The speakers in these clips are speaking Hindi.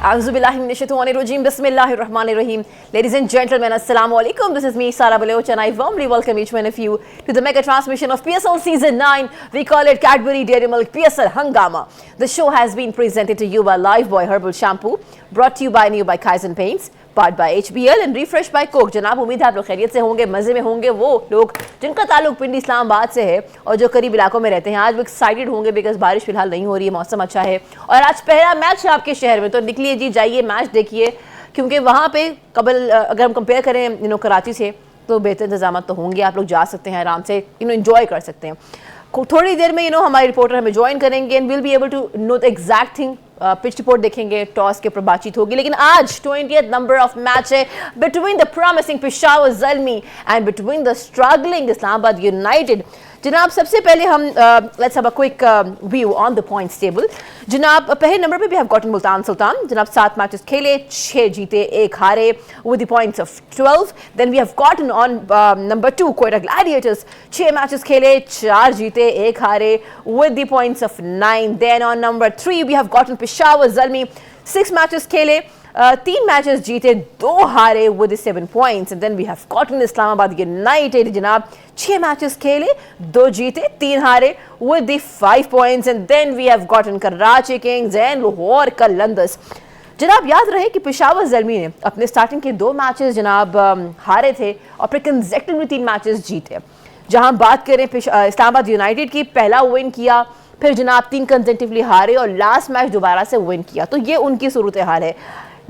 Auzubillahiminashaitanirrajim. Bismillahirrahmanirrahim. Ladies and gentlemen, Assalamu alaikum. This is me, Sara Baloch, and I warmly welcome each one of you to the mega transmission of PSL Season 9. We call it Cadbury Dairy Milk PSL Hangama. The show has been presented to you by Lifebuoy Herbal Shampoo, brought to you by Kaizen Paints, part by HBL and refresh by Coke. जनाब उम्मीद है आप लोग खैरियत से होंगे, मज़े में होंगे। वो लोग जिनका ताल्लुक पिंडी इस्लामाबाद से है और जो करीब इलाकों में रहते हैं, आज वो एक्साइटेड होंगे बिकॉज बारिश फिलहाल नहीं हो रही है, मौसम अच्छा है और आज पहला मैच है आपके शहर में। तो निकलिए जी, जाइए मैच देखिए, क्योंकि वहाँ पे कबल अगर हम कंपेयर करें कराची से तो बेहतर इंतजाम तो होंगे। आप लोग जा सकते हैं, आराम से एंजॉय कर सकते हैं। थोड़ी देर में हमारे रिपोर्टर हमें ज्वाइन करेंगे and will be able to know the exact thing. Pitch report देखेंगे, टॉस के ऊपर बातचीत होगी। लेकिन आज 20th नंबर ऑफ मैच है between the promising Peshawar Zalmi and between the struggling Islamabad United. जनाब सबसे पहले हम let's have a quick view on the points table. जनाब पहले नंबर पे भी हैव गॉटन मुल्तान सुल्तान। जनाब 7 मैचेस खेले, 6 जीते 1 हारे with the points of 12। Then we have gotten on number 2 Quetta Gladiators. 6 matches खेले, 4 जीते 1 हारे with the points of 9। Then on number 3 we have gotten Peshawar Zalmi. 6 matches खेले, 3 मैचेस जीते 2 हारे with 7 points. And then we have gotten Islamabad United. जनाब 6 मैचेस खेले, 2 जीते 3 हारे with 5 points. And then we have gotten Karachi Kings and Lahore Qalandars. जनाब याद रहे कि पेशावर ज़ल्मी ने अपने स्टार्टिंग के 2 मैचेस जनाब हारे थे और फिर कंसेक्यूटिवली 3 मैचेस जीते। जहां बात करें इस्लामाबाद यूनाइटेड की, पहला विन किया, फिर जनाब 3 कंसेक्यूटिवली हारे और लास्ट मैच दोबारा से विन किया। तो ये उनकी सूरत हाल है।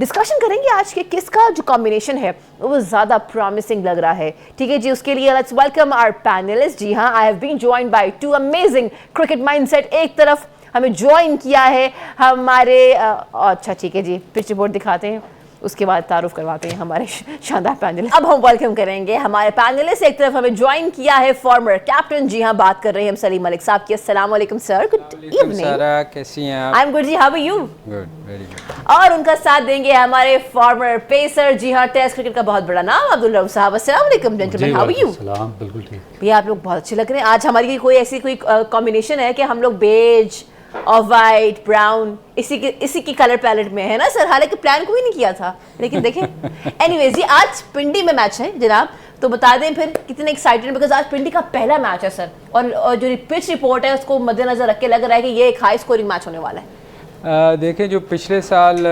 डिस्कशन करेंगे आज के किसका जो कॉम्बिनेशन है वो ज़्यादा प्रॉमिसिंग लग रहा है। ठीक है जी, उसके लिए लेट्स वेलकम आवर पैनलिस्ट। जी हाँ, I have been joined by 2 amazing cricket mindset. एक तरफ हमें ज्वाइन किया है हमारे अच्छा ठीक है जी, पिच रिपोर्ट दिखाते हैं, उसके बाद तारुफ करवाते हैं हमारे शानदार पैनल। अब हम वेलकम करेंगे हमारे पैनलिस्ट। एक तरफ हमें ज्वाइन किया है फॉर्मर कैप्टन, जी हाँ बात कर रहे हैं हम सलीम मलिक साहब की। अस्सलाम वालेकुम सर, गुड इवनिंग। सारा कैसी हैं आप? आई एम गुड जी, how are you? Good, very good. और उनका साथ देंगे हमारे फॉर्मर पेसर, जी हाँ टेस्ट क्रिकेट का बहुत बड़ा नाम, अब्दुल रऊफ साहब। अस्सलाम वालेकुम जेंटलमैन, हाउ आर यू? सलाम, बिल्कुल ठीक। भैया आप लोग बहुत अच्छे लग रहे हैं। आज हमारी कोई ऐसी कोई कॉम्बिनेशन है कि हम लोग बेज और वाइट ब्राउन इसी की कलर पैलेट में है ना सर? हालांकि प्लान कोई नहीं किया था, लेकिन देखें एनीवेज जी आज पिंडी में मैच है जनाब, तो बता दें फिर कितने एक्साइटेड, बिकॉज आज पिंडी का पहला मैच है सर और जो पिच रिपोर्ट है उसको मद्देनजर रख के लग रहा है कि ये एक हाई स्कोरिंग मैच होने वाला है। देखें जो पिछले साल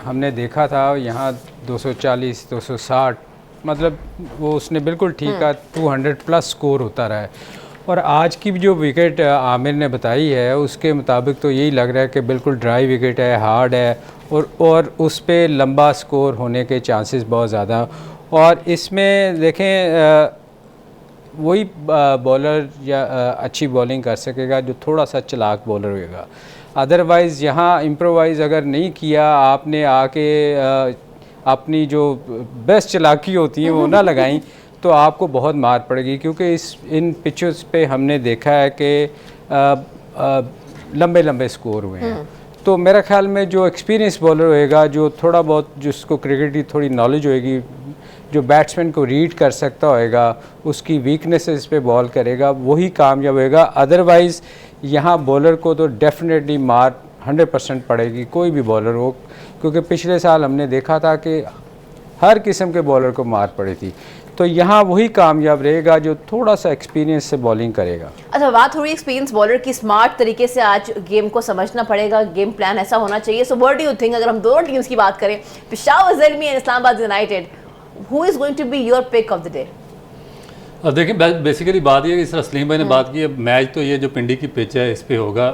हमने देखा था यहाँ 240 260 मतलब वो उसने बिल्कुल ठीक है, 200 प्लस स्कोर होता रहा है। और आज की जो विकेट आमिर ने बताई है उसके मुताबिक तो यही लग रहा है कि बिल्कुल ड्राई विकेट है, हार्ड है और उस पर लंबा स्कोर होने के चांसेस बहुत ज़्यादा। और इसमें देखें वही बॉलर या अच्छी बॉलिंग कर सकेगा जो थोड़ा सा चालाक बॉलर होगा। अदरवाइज़ यहाँ इम्प्रोवाइज़ अगर नहीं किया आपने, आके अपनी जो बेस्ट चालाकी होती है वो ना लगाई तो आपको बहुत मार पड़ेगी। क्योंकि इन पिचेस पे हमने देखा है कि लंबे लंबे स्कोर हुए हैं। तो मेरा ख्याल में जो एक्सपीरियंस बॉलर होएगा, जो थोड़ा बहुत जिसको क्रिकेट की थोड़ी नॉलेज होएगी, जो बैट्समैन को रीड कर सकता होएगा, उसकी वीकनेसेस पे बॉल करेगा, वही कामयाब होएगा। अदरवाइज़ यहाँ बॉलर को तो डेफिनेटली मार 100% पड़ेगी, कोई भी बॉलर हो। क्योंकि पिछले साल हमने देखा था कि हर किस्म के बॉलर को मार पड़ी थी। तो यहाँ वही कामयाब रहेगा जो थोड़ा सा एक्सपीरियंस से बॉलिंग करेगा। अच्छा, बात हो रही है एक्सपीरियंस बॉलर की, स्मार्ट तरीके से आज गेम को समझना पड़ेगा, गेम प्लान ऐसा होना चाहिए। So what do you think, अगर हम दोनों टीम्स की बात करें, Peshawar Zalmi and Islamabad United, who is going to be your pick of the day? देखिए बेसिकली बात ये है, इस तरह सलीम भाई ने बात की है, मैच तो ये जो पिंडी की पिच है इस पे होगा,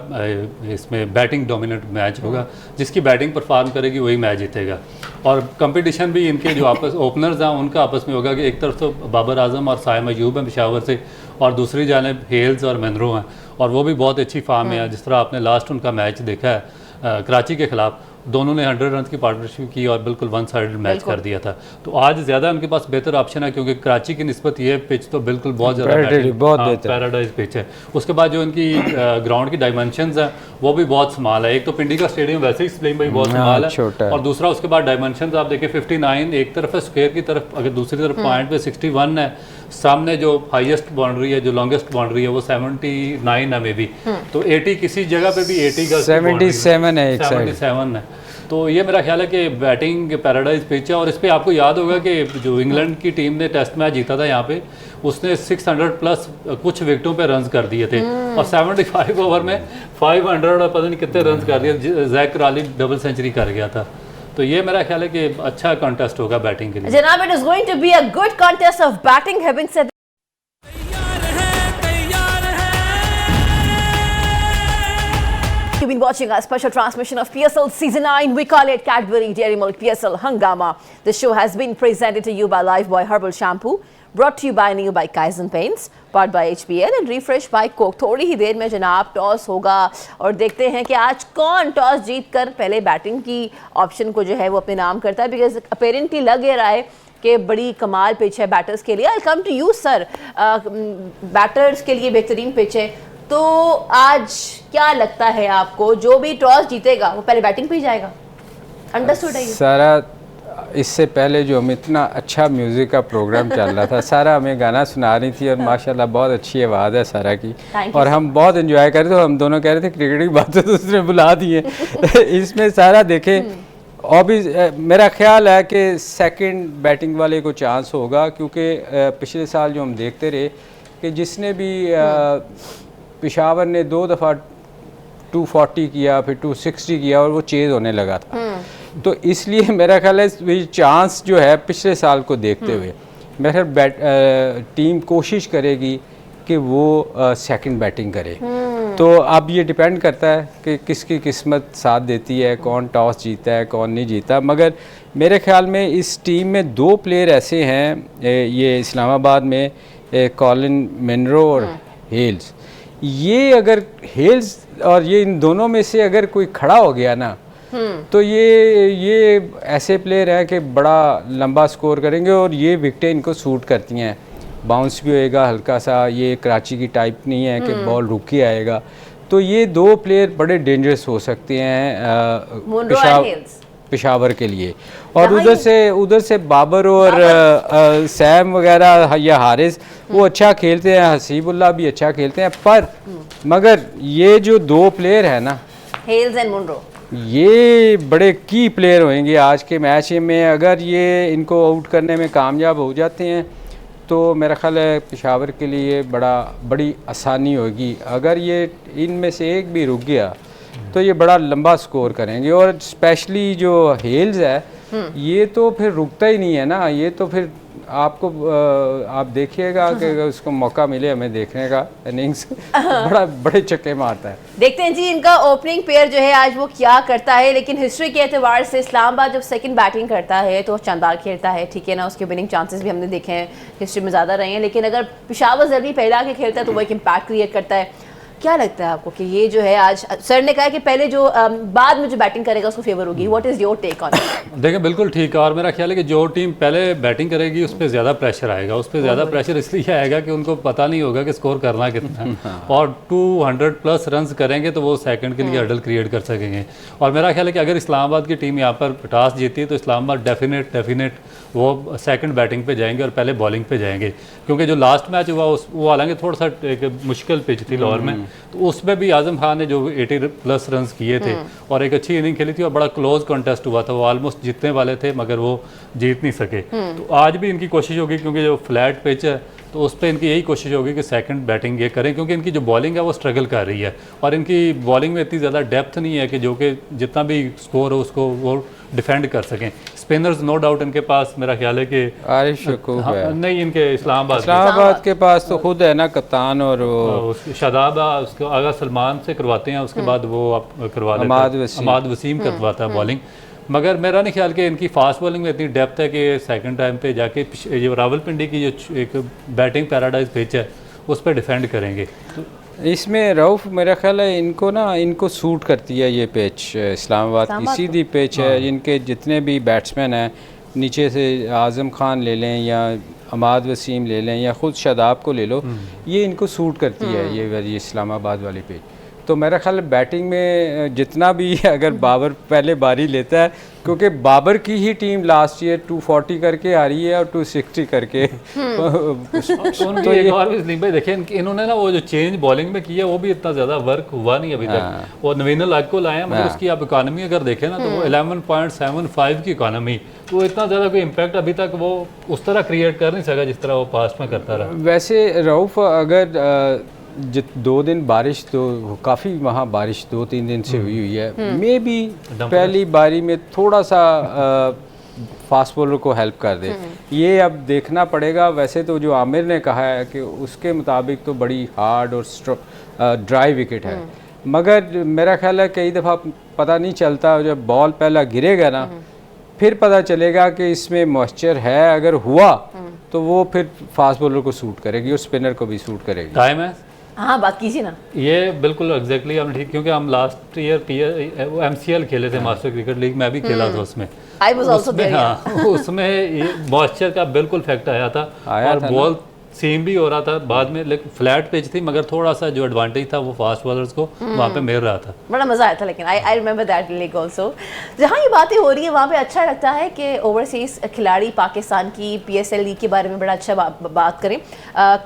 इसमें बैटिंग डोमिनेंट मैच होगा, जिसकी बैटिंग परफॉर्म करेगी वही मैच जीतेगा। और कंपटीशन भी इनके जो आपस ओपनर्स हैं उनका आपस में होगा कि एक तरफ तो बाबर आजम और साइम अयूब हैं पेशावर से, और दूसरी जानिब हेल्स और मनरो हैं, और वो भी बहुत अच्छी फॉर्म में है। जिस तरह आपने लास्ट उनका मैच देखा है कराची के खिलाफ, दोनों ने 100 रन की पार्टनरशिप की और बिल्कुल 1 साइडेड मैच कर दिया था। तो आज ज़्यादा उनके पास बेहतर ऑप्शन है, क्योंकि कराची की निस्बत ये पिच तो बिल्कुल बहुत ज़्यादा पैराडाइज पिच है। उसके बाद जो इनकी ग्राउंड की डायमेंशंस हैं वो भी बहुत स्मॉल है। एक तो पिंडी का स्टेडियम वैसे ही स्लिम भाई बहुत स्मॉल है, और दूसरा उसके बाद डायमेंशंस आप देखिए 59 एक तरफ है स्क्वायर की तरफ, अगर दूसरी तरफ पॉइंट पे 61 है। सामने जो हाईएस्ट बाउंड्री है, जो लॉन्गेस्ट बाउंड्री है वो 79 है मे बी, तो 80 किसी जगह पे भी 80 का 77 है, 77 है। तो ये मेरा ख्याल है कि बैटिंग पैराडाइज पिच है। और इस पे आपको याद होगा कि जो इंग्लैंड की टीम ने टेस्ट मैच जीता था यहाँ पे, उसने 600 प्लस कुछ विकेटों पे रन्स कर दिए थे और 75 ओवर में 500 और पता नहीं कितने रन्स कर दिए। जैक राली डबल सेंचुरी कर गया था। तो ये मेरा ख्याल है कि अच्छा कॉन्टेस्ट होगा बैटिंग के लिए। जनाब, it is going to be a good contest of batting. Having said You've been watching our special transmission of PSL Season 9. We call it Cadbury Dairy Milk PSL Hangama. The show has been presented to you by Lifebuoy Herbal Shampoo, brought to you by New by Kaizen Paints, powered by HBL and refreshed by Coke. थोड़ी ही देर में जनाब टॉस होगा और देखते हैं कि आज कौन टॉस जीतकर पहले बैटिंग की ऑप्शन को जो है वो अपने नाम करता है, बिकॉज अपेरेंटली लग ये रहा है कि बड़ी कमाल पिच है बैटर्स के लिए। I come to you sir, batters के लिए बेहतरीन पिच है, तो आज क्या लगता है आपको जो भी टॉस जीतेगा वो पहले बैटिंग पे ही जाएगा? अंडरस्टूड है ये सारा? इससे पहले जो हम इतना अच्छा म्यूज़िक का प्रोग्राम चल रहा था, सारा हमें गाना सुना रही थी और माशाल्लाह बहुत अच्छी आवाज़ है सारा की, और हम बहुत एंजॉय कर रहे थे। हम दोनों कह रहे थे क्रिकेट की बातें तो उसने बुला दी है इसमें सारा देखे। और भी मेरा ख्याल है कि सेकंड बैटिंग वाले को चांस होगा, क्योंकि पिछले साल जो हम देखते रहे कि जिसने भी पेशावर ने 2 दफ़ा 240 किया, फिर 260 किया और वो चेज़ होने लगा था। तो इसलिए मेरा ख्याल है चांस जो है पिछले साल को देखते हुए मेरा टीम कोशिश करेगी कि वो सेकंड बैटिंग करे। तो अब ये डिपेंड करता है कि किसकी किस्मत साथ देती है, कौन टॉस जीता है कौन नहीं जीता। मगर मेरे ख्याल में इस टीम में 2 प्लेयर ऐसे हैं, ये इस्लामाबाद में कॉलिन मिनरो और हेल्स। ये अगर हेल्स और ये इन दोनों में से अगर कोई खड़ा हो गया ना, तो ये ऐसे प्लेयर हैं कि बड़ा लंबा स्कोर करेंगे और ये विकेटें इनको सूट करती हैं। बाउंस भी होएगा हल्का सा, ये कराची की टाइप नहीं है कि बॉल रुक के आएगा। तो ये 2 प्लेयर बड़े डेंजरस हो सकते हैं पेशावर के लिए। और उधर से बाबर और सैम वगैरह या हारिस वो अच्छा खेलते हैं, हसीबुल्लाह भी अच्छा खेलते हैं, पर मगर ये जो 2 प्लेयर है ना, हेल्स एंड मुनरो, ये बड़े की प्लेयर होंगे आज के मैच में। अगर ये इनको आउट करने में कामयाब हो जाते हैं तो मेरा ख्याल है पेशावर के लिए बड़ी आसानी होगी। अगर ये इनमें से एक भी रुक गया तो ये बड़ा लंबा स्कोर करेंगे। और स्पेशली जो हेल्स है ये तो फिर रुकता ही नहीं है ना, ये तो फिर आप देखिएगा कि उसको मौका मिले हमें देखने का इनिंग्स बड़े चक्के मारता है। देखते हैं जी इनका ओपनिंग पेयर जो है आज वो क्या करता है। लेकिन हिस्ट्री के एतबार से इस्लामाबाद जब सेकंड बैटिंग करता है तो शानदार खेलता है, ठीक है ना, उसके विनिंग चांसेस भी हमने देखे हैं हिस्ट्री में ज़्यादा रहे हैं। लेकिन अगर पेशावर जल्दी पहला के खेलता है तो वो एक इम्पैक्ट क्रिएट करता है। क्या लगता है आपको कि ये जो है आज सर ने कहा कि पहले जो बाद में जो बैटिंग करेगा उसको फेवर होगी, what is your take on it? देखिए बिल्कुल ठीक है, और मेरा ख्याल है कि जो टीम पहले बैटिंग करेगी उस पर ज़्यादा प्रेशर आएगा। उस पर ज़्यादा प्रेशर इसलिए आएगा कि उनको पता नहीं होगा कि स्कोर करना कितना और 200 प्लस रन्स करेंगे तो वो सेकंड के लिए हर्डल क्रिएट कर सकेंगे। और मेरा ख्याल है कि अगर इस्लामाबाद की टीम यहाँ पर टॉस जीती है तो इस्लामाबाद डेफिनेट वो सेकंड बैटिंग पे जाएंगे और पहले बॉलिंग पे जाएंगे, क्योंकि जो लास्ट मैच हुआ वो हालांकि थोड़ा सा एक मुश्किल पिच थी लाहौर में, तो उसमें भी आजम खान ने जो 80 प्लस रन्स किए थे और एक अच्छी इनिंग खेली थी और बड़ा क्लोज कॉन्टेस्ट हुआ था, वो ऑलमोस्ट जीतने वाले थे मगर वो जीत नहीं सके। तो आज भी इनकी कोशिश होगी, क्योंकि जो फ्लैट पिच है तो उस पर इनकी यही कोशिश होगी कि सेकंड बैटिंग ये करें, क्योंकि इनकी जो बॉलिंग है वो स्ट्रगल कर रही है और इनकी बॉलिंग में इतनी ज़्यादा डेप्थ नहीं है कि जो कि जितना भी स्कोर हो उसको वो डिफेंड कर सकें। स्पिनर्स नो डाउट इनके पास मेरा ख्याल है कि आरिश शकूब है, नहीं इनके इस्लामाबाद के पास तो खुद है ना कप्तान, और शादाब उसको आगा सलमान से करवाते हैं, उसके बाद वो करवा लेते हैं, अमाद वसीम करवाता है बॉलिंग। मगर मेरा नहीं ख्याल कि इनकी फास्ट बॉलिंग में इतनी डेप्थ है कि सेकंड टाइम पे जाके ये रावलपिंडी की जो एक बैटिंग पैराडाइज पिच है उस पर डिफेंड करेंगे। तो इसमें रऊफ़ मेरा ख्याल है इनको सूट करती है ये पिच, इस्लामाबाद की सीधी पिच है। इनके जितने भी बैट्समैन हैं नीचे से आज़म खान ले लें या अमाद वसीम ले लें या ख़ुद शादाब को ले लो, ये इनको सूट करती है ये इस्लामाबाद वाली पिच। तो मेरा ख्याल है बैटिंग में जितना भी अगर बाबर पहले बारी लेता है, क्योंकि बाबर की ही टीम लास्ट ईयर 240 करके आ रही है और 260 करके तो एक और भी सलीम भाई देखिए इन्होंने ना वो जो चेंज बॉलिंग में किया वो भी इतना ज़्यादा वर्क हुआ नहीं अभी तक। वो नवीन अल हक को लाए हैं, मतलब उसकी आप इकानमी अगर देखें ना तो वो 11.75 की इकानमी, तो इतना ज़्यादा कोई इम्पैक्ट अभी तक वो उस तरह क्रिएट कर नहीं सका जिस तरह वो पास्ट में करता रहा। वैसे रऊफ़ अगर 2 दिन बारिश तो काफ़ी वहाँ बारिश 2-3 दिन से हुई है, मे बी पहली बारी में थोड़ा सा फास्ट बॉलर को हेल्प कर दे, ये अब देखना पड़ेगा। वैसे तो जो आमिर ने कहा है कि उसके मुताबिक तो बड़ी हार्ड और ड्राई विकेट है, मगर मेरा ख्याल है कई दफ़ा पता नहीं चलता, जब बॉल पहला गिरेगा ना फिर पता चलेगा कि इसमें मॉइस्चर है, अगर हुआ तो वो फिर फास्ट बॉलर को सूट करेगी और स्पिनर को भी सूट करेगी। टाइम है, हाँ बात कीजिए ना। ये बिल्कुल एग्जैक्टली आपने ठीक, क्योंकि हम लास्ट ईयर MCL खेले थे, मास्टर क्रिकेट लीग, मैं भी खेला था उसमें। I was also there, हाँ, उसमें ये मॉइस्चर का बिल्कुल फैक्ट आया था और बॉल सीम भी हो रहा था बाद में, लेकिन फ्लैट पिच थी, मगर थोड़ा सा जो एडवांटेज था वो फास्ट बॉलर्स को वहाँ पे मिल रहा था। बड़ा मजा आया था, लेकिन I remember that league also. जहाँ ये बातें हो रही है वहाँ पे अच्छा लगता है कि ओवरसीज खिलाड़ी पाकिस्तान की PSL लीग के बारे में बड़ा अच्छा बात करें।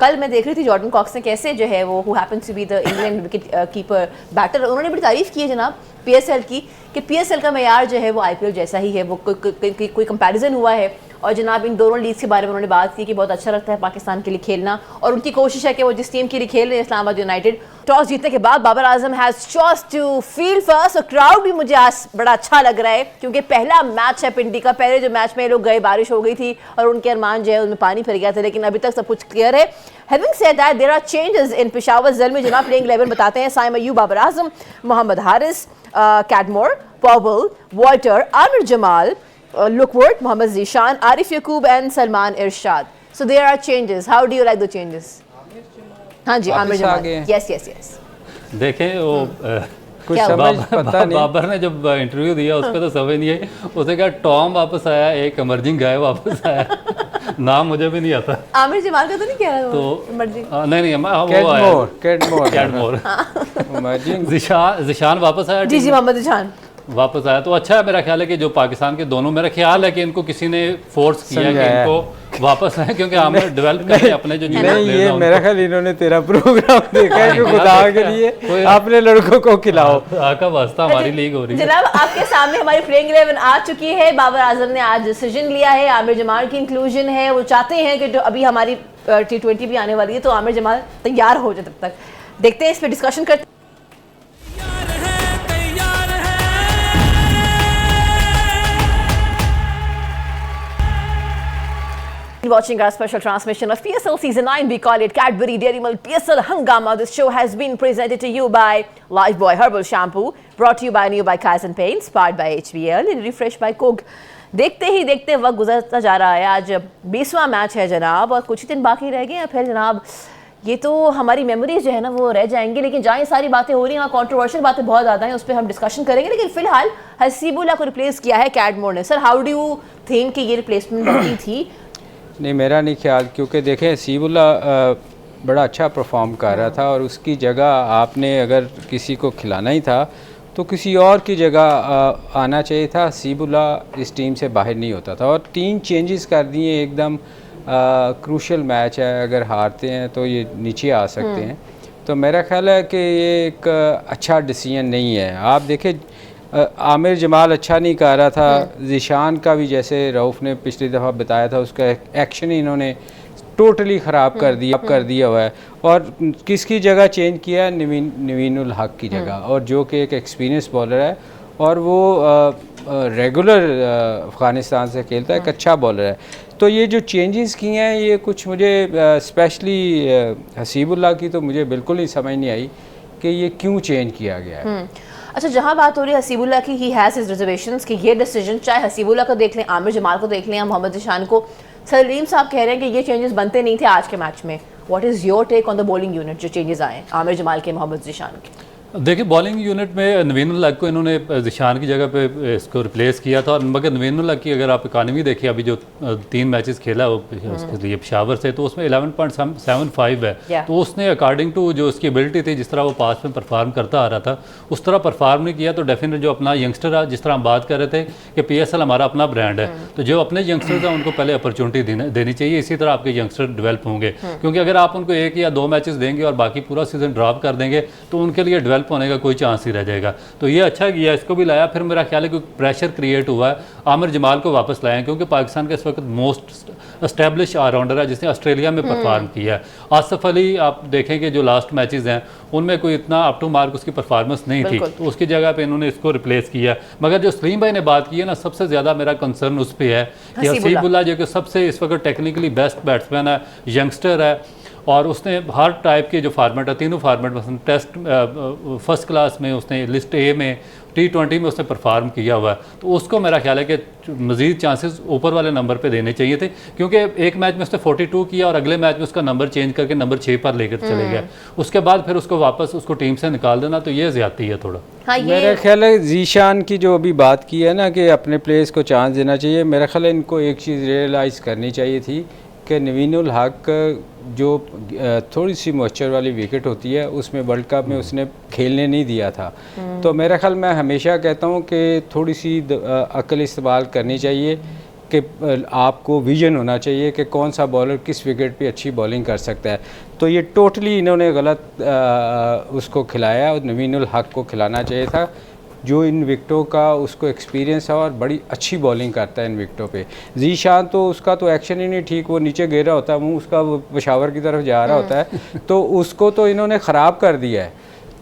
कल मैं देख रही थी जॉर्डन कॉक्स ने कैसे जो है वो who happens to be the England wicket keeper batter, उन्होंने बड़ी तारीफ की है जनाब PSL की, कि PSL का मेयार जो है वो IPL जैसा ही है, वो कोई कंपैरिजन हुआ है। और जनाब इन दोनों लीग्स के बारे में उन्होंने बात की कि बहुत अच्छा लगता है पाकिस्तान के लिए खेलना, और उनकी कोशिश है कि वो जिस टीम के लिए खेल रहे हैं इस्लामाबाद यूनाइटेड, टॉस जीतने के बाद Babar Azam has चॉस to field first, और क्राउड भी मुझे आज बड़ा अच्छा लग रहा है क्योंकि पहला मैच है पिंडी का। पहले जो मैच में लोग गए बारिश हो गई थी और उनके अरमान जो है उनमें पानी फिर गया था, लेकिन अभी तक सब कुछ क्लियर है। Having said that, there are changes in Peshawar Zalmi जनाब प्लेइंग 11 बताते हैं। Saim Ayub, Babar Azam, Mohammad Haris, Cadmore, Powell, Walter, Aamir Jamal, Lookwood, Mohammad Zishan, Arif Yaqub and Salman Irshad. So there are changes. How do you like the changes? हाँ जी, आमिर जमाल। Yes. देखें वो कुछ समझ पता नहीं। बाबर ने जब इंटरव्यू दिया उस पर तो समझ नहीं आई, उसने कहा टॉम वापस आया, एक इमर्जिंग गाय वापस आया नाम मुझे भी नहीं आता। आमिर जमाल का तो नहीं कह रहा तो इमर्जिंग, नहीं वो कैडमोर जिशान वापस आया। जी मोहम्मद जिशान वापस आया तो अच्छा है। मेरा ख्याल है कि जो पाकिस्तान के दोनों, मेरा ख्याल है कि इनको किसी ने फोर्स किया कि इनको वापस आए, क्योंकि हमें डेवलप करें अपने जो नहीं, ये मेरा ख्याल इन्होंने तेरा प्रोग्राम देखा है कि खुदा के लिए अपने लड़कों को खिलाओ, आका वास्ता हमारी लीग हो रही है। जनाब आपके सामने हमारी प्लेइंग 11 आ चुकी है। बाबर आजम ने आज डिसीजन लिया है, आमिर जमाल की इंक्लूजन है। वो चाहते हैं कि जो अभी हमारी T20 भी आने वाली है तो आमिर जमाल तैयार हो जाए, तब तक देखते हैं, इस पर डिस्कशन करते हैं। Watching our special transmission of PSL Season 9, we call it Cadbury Dairy Milk PSL Hungama. This show has been presented to you by Lifebuoy Herbal Shampoo, brought to you by New by Kaizen Paints, powered by HBL and refreshed by Coke. देखते ही देखते वक्त गुजरता जा रहा है। आज 20वां मैच है जनाब, और कुछ ही दिन बाकी रह गए हैं, फिर जनाब ये तो हमारी मेमोरीज जो है ना वो रह जाएंगी। लेकिन जहाँ ये सारी बातें हो रही हैं, कॉन्ट्रोवर्शियल बातें बहुत ज़्यादा हैं, उस पर हम डिस्कशन करेंगे। लेकिन फिलहाल हसीबुल्ला को रिप्लेस किया है कैडमोर ने। Sir, how do you think कि ये रिप्लेसमेंट बनती थी? नहीं, मेरा नहीं ख्याल, क्योंकि देखें हसीबुल्ला बड़ा अच्छा परफॉर्म कर रहा था, और उसकी जगह आपने अगर किसी को खिलाना ही था तो किसी और की जगह आना चाहिए था। हसीबुल्ला इस टीम से बाहर नहीं होता था, और 3 चेंजेस कर दिए एकदम। क्रूशल मैच है, अगर हारते हैं तो ये नीचे आ सकते हैं। तो मेरा ख्याल है कि ये एक अच्छा डिसीजन नहीं है। आप देखें आमिर जमाल अच्छा नहीं कर रहा था, जिशान का भी जैसे रऊफ़ ने पिछली दफ़ा बताया था उसका एक्शन इन्होंने टोटली ख़राब कर दिया हुआ है। और किसकी जगह चेंज किया है? नवीन उल हक की जगह, और जो कि एक एक्सपीरियंस बॉलर है और वो रेगुलर अफ़गानिस्तान से खेलता है, एक अच्छा बॉलर है। तो ये जो चेंजेस किए हैं ये कुछ मुझे स्पेशली हसीबुल्ला की तो मुझे बिल्कुल ही समझ नहीं आई कि ये क्यों चेंज किया गया है। अच्छा, जहाँ बात हो रही है हसीबुल्ला की, ही हैज़ हिज रिजर्वेशंस कि ये डिसीजन, चाहे हसीबुल्ला को देख लें, आमिर जमाल को देख लें या मोहम्मद जिशान को, सलीम साहब कह रहे हैं कि ये चेंजेस बनते नहीं थे आज के मैच में। What is your take on the bowling unit जो चेंजेस आए आमिर जमाल के, मोहम्मद जिशान के? देखिए बॉलिंग यूनिट में नवीन उल हक को इन्होंने ज़िशान की जगह पे इसको रिप्लेस किया था, और मगर नवीन उल हक की अगर आप इकानमी देखिए, अभी जो 3 मैचेस खेला वो उसके लिए पेशावर से, तो उसमें 11.75 है। तो उसने अकॉर्डिंग टू जो उसकी एबिलिटी थी, जिस तरह वो पास में परफॉर्म करता आ रहा था, उस तरह परफॉर्म नहीं किया। तो डेफिनेट जो अपना यंगस्टर है, जिस तरह हम बात कर रहे थे कि PSL हमारा अपना ब्रांड है, तो जो अपने यंगस्टर्स हैं उनको पहले अपॉर्चुनिटी देनी चाहिए, इसी तरह आपके यंगस्टर डेवलप होंगे। क्योंकि अगर आप उनको 1 या 2 मैचेस देंगे और बाकी पूरा सीजन ड्रॉप कर देंगे, तो उनके लिए डेवलप होने का कोई चांस ही रह जाएगा। तो ये अच्छा किया, इसको भी लाया। फिर मेरा ख्याल है कि प्रेशर क्रिएट हुआ है, आमिर जमाल को वापस लाए, क्योंकि पाकिस्तान का इस वक्त मोस्ट एस्टेब्लिश ऑलराउंडर है जिसने ऑस्ट्रेलिया में परफॉर्म किया है। आसिफ अली आप देखेंगे जो लास्ट मैचेस हैं उनमें कोई इतना अप टू मार्क उसकी परफॉर्मेंस नहीं थी, तो उसकी जगह पे इन्होंने इसको रिप्लेस किया। मगर जो सलीम भाई ने बात की है ना, सबसे ज़्यादा मेरा कंसर्न उस पर है कि हसीबुल्लाह जो कि सबसे इस वक्त टेक्निकली बेस्ट बैट्समैन है, यंगस्टर है, और उसने हर टाइप के जो फार्मेट है, तीनों फार्मेट में टेस्ट फर्स्ट क्लास में उसने, लिस्ट ए में, T20 में उसने परफॉर्म किया हुआ है। तो उसको मेरा ख्याल है कि मज़ीद चांसेस ऊपर वाले नंबर पे देने चाहिए थे, क्योंकि एक मैच में उसने 42 किया और अगले मैच में उसका नंबर चेंज करके नंबर 6 पर लेकर चले गया। उसके बाद फिर उसको वापस उसको टीम से निकाल देना, तो ये ज़्यादती है थोड़ा। हाँ, मेरा ख्याल है ज़ीशान की जो अभी बात की है ना कि अपने प्लेयर्स को चांस देना चाहिए, मेरा ख्याल है इनको एक चीज़ रियलाइज़ करनी चाहिए थी कि नवीन उल हक जो थोड़ी सी मॉइस्चर वाली विकेट होती है, उसमें वर्ल्ड कप में उसने खेलने नहीं दिया था। तो मेरा ख्याल, मैं हमेशा कहता हूँ कि थोड़ी सी अक्ल इस्तेमाल करनी चाहिए, कि आपको विजन होना चाहिए कि कौन सा बॉलर किस विकेट पे अच्छी बॉलिंग कर सकता है। तो ये टोटली इन्होंने गलत उसको खिलाया, और नवीन उल हक को खिलाना चाहिए था, जो इन विकेटों का उसको एक्सपीरियंस है और बड़ी अच्छी बॉलिंग करता है इन विकेटों पे। ज़ीशान तो उसका तो एक्शन ही नहीं ठीक, वो नीचे गिर रहा होता है, मुंह उसका पेशावर की तरफ जा रहा होता है, तो उसको तो इन्होंने ख़राब कर दिया है।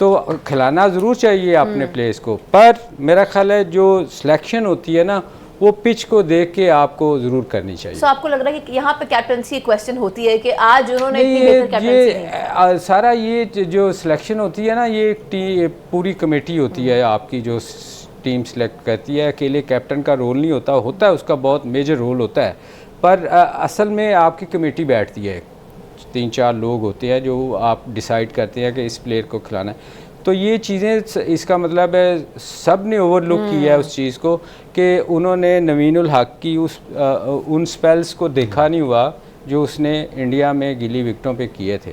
तो खिलाना ज़रूर चाहिए अपने प्लेयर्स को, पर मेरा ख्याल है जो सिलेक्शन होती है ना, वो पिच को देख के आपको ज़रूर करनी चाहिए। आपको लग रहा है कि यहाँ पे कैप्टनसी क्वेश्चन होती है कि आज उन्होंने इतनी बेहतर कैप्टनसी ये सारा ये जो सिलेक्शन होती है ना, ये पूरी कमेटी होती है आपकी जो टीम सेलेक्ट करती है। अकेले कैप्टन का रोल नहीं होता है, उसका बहुत मेजर रोल होता है, पर असल में आपकी कमेटी बैठती है, 3-4 लोग होते हैं जो आप डिसाइड करते हैं कि इस प्लेयर को खिलाना है। तो ये चीज़ें, इसका मतलब है सब ने ओवरलुक किया है उस चीज़ को, कि उन्होंने नवीन उल हक की उन स्पेल्स को देखा नहीं हुआ जो उसने इंडिया में गिली विकेटों पे किए थे।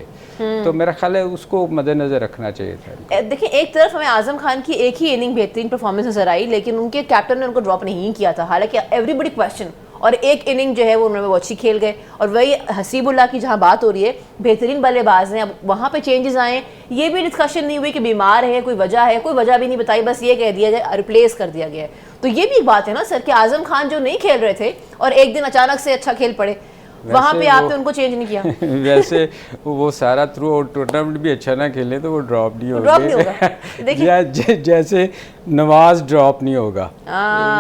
तो मेरा ख्याल है उसको मद्देनज़र रखना चाहिए था। देखिए, एक तरफ हमें आजम खान की एक ही इनिंग बेहतरीन परफॉर्मेंस नजर आई, लेकिन उनके कैप्टन ने उनको ड्रॉप नहीं किया था, हालांकि एवरीबडी क्वेश्चन, और एक इनिंग जो है वो उन्होंने वो अच्छी खेल गए। और वही हसीबुल्लाह की जहां बात हो रही है, बेहतरीन बल्लेबाज हैं, अब वहां पे चेंजेस आए, ये भी डिस्कशन नहीं हुई कि बीमार है, कोई वजह भी नहीं बताई, बस ये कह दिया जाए रिप्लेस कर दिया गया है। तो ये भी एक बात है ना सर, कि आजम खान जो नहीं खेल रहे थे और एक दिन अचानक से अच्छा खेल पड़े, वहां पे आपने उनको चेंज नहीं किया। वैसे वो सारा थ्रू आउट टूर्नामेंट भी अच्छा ना खेले तो वो ड्रॉप नहीं होगा। जैसे नवाज ड्रॉप नहीं होगा,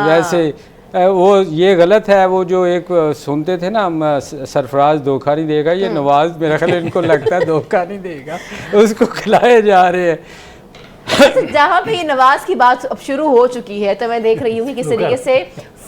वैसे वो ये गलत है। वो जो एक सुनते थे ना, सरफराज धोखा नहीं देगा, ये नवाज मेरा ख्याल इनको लगता है धोखा नहीं देगा, उसको खिलाए जा रहे हैं। जहाँ पे ये नवाज की बात अब शुरू हो चुकी है, तो मैं देख रही हूँ कि किस तरीके से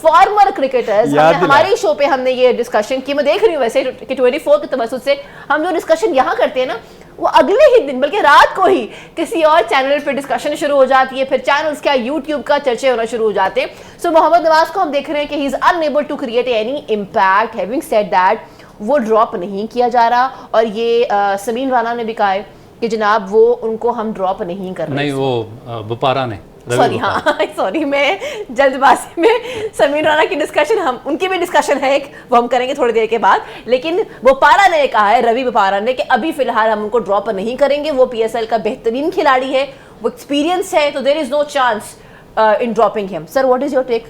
फॉर्मर क्रिकेटर्स, हमारे शो पे हमने ये डिस्कशन की, मैं देख रही हूँ वैसे कि 24 के तवज्जुह से हम जो डिस्कशन यहाँ करते हैं ना, वो अगले ही दिन बल्कि रात को ही किसी और चैनल पे डिस्कशन शुरू हो जाती है, फिर चैनल्स क्या यूट्यूब का चर्चे होना शुरू हो जाते हैं। सो मोहम्मद नवाज को हम देख रहे हैं कि he is unable to create any impact. Having said that, वो ड्रॉप नहीं किया जा रहा, और ये समीन राना ने भी कहा है कि जनाब वो उनको हम ड्रॉप नहीं कर रहे। नहीं, वो बुपारा ने, सॉरी, मैं जल्दबाजी में समीर राना की डिस्कशन, हम उनकी भी डिस्कशन है एक, वो हम करेंगे थोड़ी देर के बाद। लेकिन बोपारा ने कहा है, रवि बोपारा ने, कि अभी फिलहाल हम उनको ड्रॉप नहीं करेंगे, वो PSL का बेहतरीन खिलाड़ी है, वो एक्सपीरियंस है, तो there is no chance in dropping him. Sir, what is your take?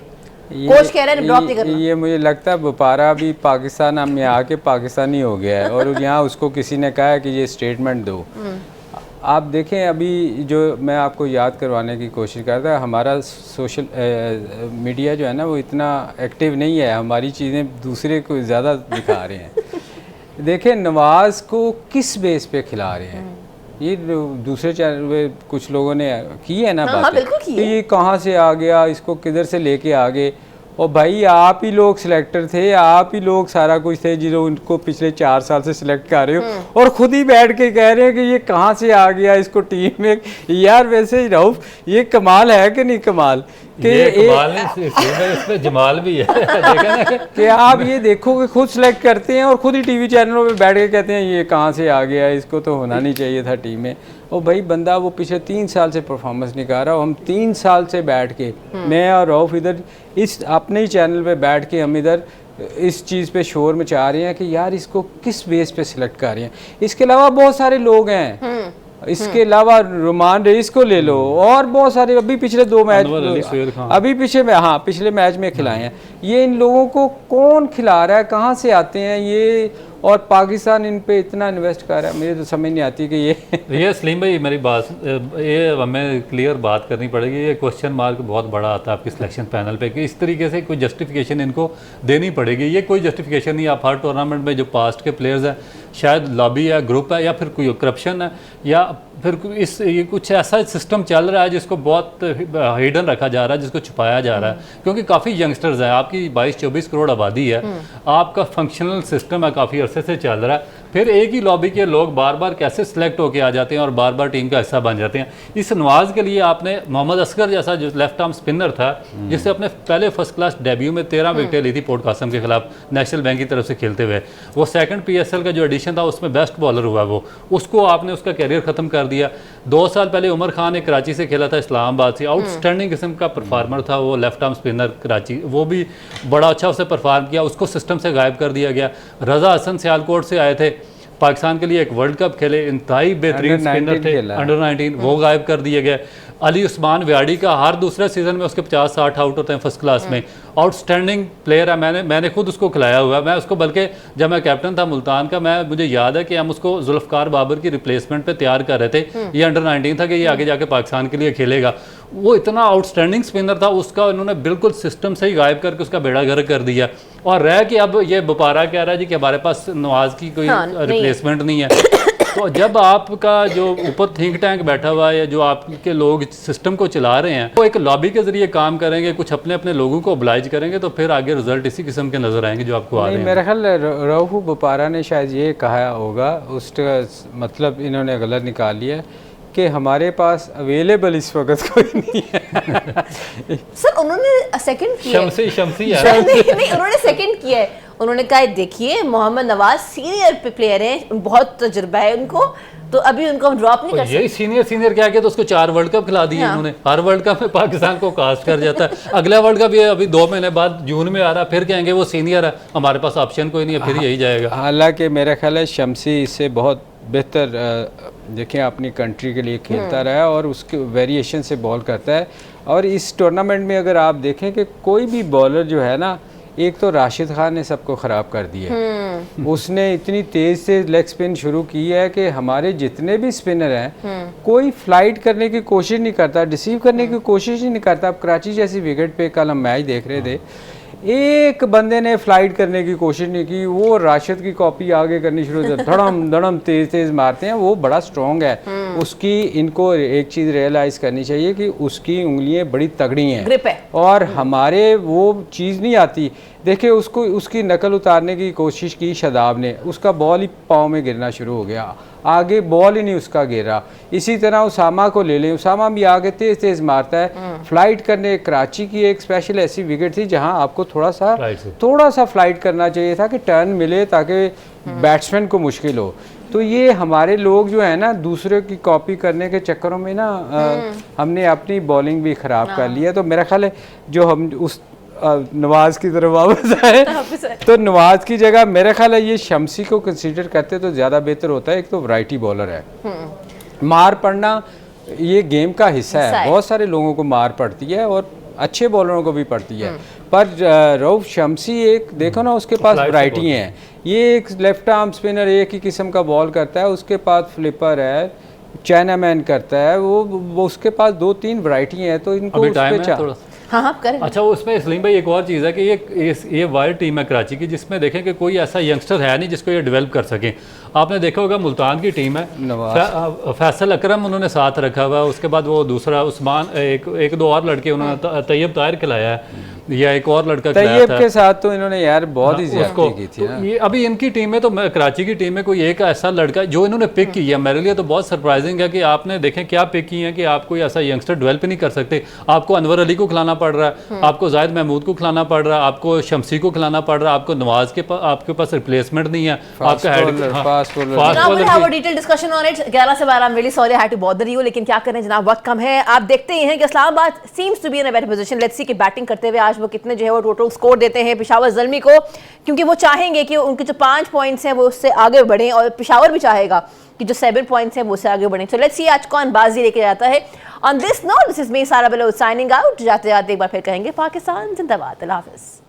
Coach कह रहे हैं ड्रॉप नहीं करना। ये मुझे लगता है बोपारा भी पाकिस्तान में आके पाकिस्तानी हो गया है, और यहाँ उसको किसी ने कहा है कि ये स्टेटमेंट दो। आप देखें, अभी जो मैं आपको याद करवाने की कोशिश करता है, हमारा सोशल मीडिया जो है ना, वो इतना एक्टिव नहीं है, हमारी चीज़ें दूसरे को ज़्यादा दिखा रहे हैं। देखें, नवाज को किस बेस पे खिला रहे हैं, ये दूसरे चैनल पे कुछ लोगों ने की है ना बात, बिल्कुल की है। ये कहाँ से आ गया, इसको किधर से लेके आ गए, और भाई आप ही लोग सिलेक्टर थे, आप ही लोग सारा कुछ थे जो उनको पिछले 4 साल से सिलेक्ट कर रहे हो और खुद ही बैठ के कह रहे हैं कि ये कहाँ से आ गया इसको टीम में। यार वैसे ही रऊफ, ये कमाल है कि नहीं कमाल? ये कमाल नहीं, इसमें जमाल भी है देखा ना कि आप ये देखो कि खुद सेलेक्ट करते हैं और खुद ही टीवी चैनलों पे बैठ के कहते हैं ये कहाँ से आ गया, इसको तो होना नहीं चाहिए था टीम में। और भाई बंदा वो पिछले 3 साल से परफॉर्मेंस नहीं कर रहा, हम 3 साल से बैठ के मैं और रऊफ इधर इस अपने ही चैनल पे बैठ के हम इधर इस चीज़ पे शोर मचा रहे हैं कि यार इसको किस बेस पे सिलेक्ट कर रहे हैं। इसके अलावा बहुत सारे लोग हैं, इसके अलावा रोमान रईस को ले लो और बहुत सारे अभी पिछले 2 मैच अभी पिछले मैच में खिलाए हैं। ये इन लोगों को कौन खिला रहा है, कहाँ से आते हैं ये, और पाकिस्तान इन पे इतना इन्वेस्ट कर रहा है, मुझे तो समझ नहीं आती कि ये सलीम भाई मेरी बात, ये हमें क्लियर बात करनी पड़ेगी। ये क्वेश्चन मार्क बहुत बड़ा आता है आपके सिलेक्शन पैनल पे कि इस तरीके से कोई जस्टिफिकेशन इनको देनी पड़ेगी। ये कोई जस्टिफिकेशन नहीं। आप हर टूर्नामेंट में जो पास्ट के प्लेयर्स हैं, शायद लॉबी है, ग्रुप है, या फिर कोई करप्शन है, या फिर ये कुछ ऐसा सिस्टम चल रहा है जिसको बहुत हिडन रखा जा रहा है, जिसको छुपाया जा रहा है, क्योंकि काफ़ी यंगस्टर्स हैं। आपकी 22-24 करोड़ आबादी है, आपका फंक्शनल सिस्टम है, काफ़ी अरसे से चल रहा है। फिर एक ही लॉबी के लोग बार बार कैसे सिलेक्ट होके आ जाते हैं और बार बार टीम का हिस्सा बन जाते हैं। इस नवाज के लिए आपने मोहम्मद असगर जैसा जो लेफ्ट आर्म स्पिनर था, जिससे अपने पहले फर्स्ट क्लास डेब्यू में 13 विकेटें ली थी पोर्ट कासम के खिलाफ नेशनल बैंक की तरफ से खेलते हुए, वो सेकंड PSL का जो एडिशन था उसमें बेस्ट बॉलर हुआ वो, उसको आपने उसका कैरियर ख़त्म कर दिया। 2 साल पहले उमर खान ने कराची से खेला था, इस्लामाबाद से, आउटस्टैंडिंग किस्म का परफॉर्मर था वो लेफ्ट आर्म स्पिनर कराची, वो भी बड़ा अच्छा उसने परफॉर्म किया, उसको सिस्टम से गायब कर दिया गया। रजा हसन सियालकोट से आए थे, पाकिस्तान के लिए एक वर्ल्ड कप खेले, इंतहाई बेहतरीन स्पिनर थे, अंडर 19, वो गायब कर दिए गए। अली उस्मान व्याडी का हर दूसरे सीजन में उसके 50-60 आउट होते हैं फर्स्ट क्लास में, आउटस्टैंडिंग प्लेयर है। मैंने खुद उसको खिलाया हुआ है, मैं उसको, बल्कि जब मैं कैप्टन था मुल्तान का, मुझे याद है कि हम उसको जुल्फकार बाबर की रिप्लेसमेंट पे तैयार कर रहे थे। ये अंडर 19 था कि ये आगे जाके पाकिस्तान के लिए खेलेगा। वो इतना आउटस्टैंडिंग स्पिनर था, उसका उन्होंने बिल्कुल सिस्टम से ही गायब करके उसका बेड़ा गर्क कर दिया। और रह कि अब ये बुपारा कह रहा है जी कि हमारे पास नवाज की कोई रिप्लेसमेंट नहीं है। तो जब आपका जो ऊपर थिंक टैंक बैठा हुआ है, जो आपके लोग सिस्टम को चला रहे हैं, वो एक लॉबी के जरिए काम करेंगे, कुछ अपने अपने लोगों को ओब्लाइज करेंगे, तो फिर आगे रिजल्ट इसी किस्म के नजर आएंगे जो आपको आ रहे हैं। मेरा ख्याल रऊफ बुपारा ने शायद ये कहा होगा, उसका मतलब इन्होंने गलत निकाल लिया कि हमारे पास अवेलेबल इस वक्त कोई नहीं है। सर उन्होंने सेकंड किया है। शमसी है। नहीं, उन्होंने सेकंड किया है। उन्होंने कहा देखिए मोहम्मद नवाज सीनियर प्लेयर हैं, बहुत तजुर्बा है उनको, तो अभी उनको हम ड्रॉप नहीं कर सकते। यही सीनियर क्या किया, तो उसको 4 वर्ल्ड कप खिला दिए उन्होंने। हर वर्ल्ड कप में पाकिस्तान को कास्ट कर जाता है। अगला वर्ल्ड कप ये अभी 2 महीने बाद जून में आ रहा, फिर कहेंगे वो सीनियर है, हमारे पास ऑप्शन कोई नहीं है, फिर यही जाएगा। हालांकि मेरा ख्याल है शमसी इससे बहुत बेहतर देखिए अपनी कंट्री के लिए खेलता रहा है और उसके वेरिएशन से बॉल करता है। और इस टूर्नामेंट में अगर आप देखें कि कोई भी बॉलर जो है ना, एक तो राशिद खान ने सबको ख़राब कर दिया। उसने इतनी तेज़ से लेग स्पिन शुरू की है कि हमारे जितने भी स्पिनर हैं कोई फ्लाइट करने की कोशिश नहीं करता, रिसीव करने की कोशिश ही नहीं करता। अब कराची जैसी विकेट पे कल हम मैच देख रहे थे, एक बंदे ने फ्लाइट करने की कोशिश नहीं की, वो राशिद की कॉपी आगे करनी शुरू कर, धड़म धड़म तेज तेज मारते हैं। वो बड़ा स्ट्रॉन्ग है, उसकी इनको एक चीज़ रियलाइज़ करनी चाहिए कि उसकी उंगलियां बड़ी तगड़ी हैं, ग्रिप है, और हमारे वो चीज़ नहीं आती। देखिए उसको उसकी नकल उतारने की कोशिश की शादाब ने, उसका बॉल ही पाँव में गिरना शुरू हो गया, आगे बॉल ही नहीं उसका गिरा। इसी तरह उसामा को ले लें, उसामा भी आगे तेज तेज मारता है। फ्लाइट करने, कराची की एक स्पेशल ऐसी विकेट थी जहां आपको थोड़ा सा फ्लाइट करना चाहिए था कि टर्न मिले ताकि बैट्समैन को मुश्किल हो। तो ये हमारे लोग जो है ना, दूसरे की कॉपी करने के चक्करों में ना हमने अपनी बॉलिंग भी ख़राब कर ली है। तो मेरा ख्याल है जो हम उस नवाज की तरफ वापस आए, तो नवाज की जगह मेरा ख्याल है ये शमसी को कंसीडर करते तो ज़्यादा बेहतर होता है। एक तो वैरायटी बॉलर है, मार पड़ना ये गेम का हिस्सा है, बहुत सारे लोगों को मार पड़ती है और अच्छे बॉलरों को भी पड़ती है। पर रऊफ शमसी एक देखो ना, उसके पास वैरायटी हैं। ये एक लेफ्ट आर्म स्पिनर एक ही किस्म का बॉल करता है, उसके पास फ्लिपर है, चाइना मैन करता है, वो उसके पास 2-3 वैरायटी हैं। तो इनको उस पे हाँ करें। अच्छा, वो उसमें सलीम भाई एक और चीज़ है कि ये वाइल्ड टीम है कराची की, जिसमें देखें कि कोई ऐसा यंगस्टर है नहीं जिसको ये डेवलप कर सकें। आपने देखा होगा मुल्तान की टीम है, फैसल अकरम उन्होंने साथ रखा हुआ, उसके बाद वो दूसरा उस्मान, एक दो और लड़के उन्होंने तैयब ताहिर खिलाया है। या एक और लड़का खिलाया तैयब था के साथ तो इन्होंने यार बहुत ही उसको ज्यादती की थी तो ना। ये अभी इनकी टीम में तो कराची की टीम में कोई एक ऐसा लड़का जो इन्होंने पिक किया, मेरे लिए तो बहुत सरप्राइजिंग है कि आपने देखें क्या पिक की है कि आप कोई ऐसा यंगस्टर डेवलप नहीं कर सकते। आपको अनवर अली को खिलाना पड़ रहा है, आपको जाहिद महमूद को खिलाना पड़ रहा है, आपको शमसी को खिलाना पड़ रहा है, आपको नवाज के आपके पास रिप्लेसमेंट नहीं है, आपका fast bowler Now we'll have a detailed discussion on it. 11 से 12 I'm really sorry I had to bother you, लेकिन क्या करें जनाब, वक्त कम है। आप देखते ही हैं कि Islamabad seems to be in a better position. Let's see कि बैटिंग करते हुए आज वो कितने जो है वो टोटल स्कोर देते हैं पेशावर ज़ल्मी को, क्योंकि वो चाहेंगे कि उनके जो 5 पॉइंट्स हैं वो उससे आगे बढ़ें, और पेशावर भी चाहेगा कि जो 7 पॉइंट्स हैं वो उससे आगे बढ़ें। तो लेट्स सी आज कौन बाजी लेके जाता है। On this note, this is me सारा बलोच साइनिंग आउट। जाते जाते एक बार फिर कहेंगे पाकिस्तान जिंदाबाद। अल्लाह हाफिज़।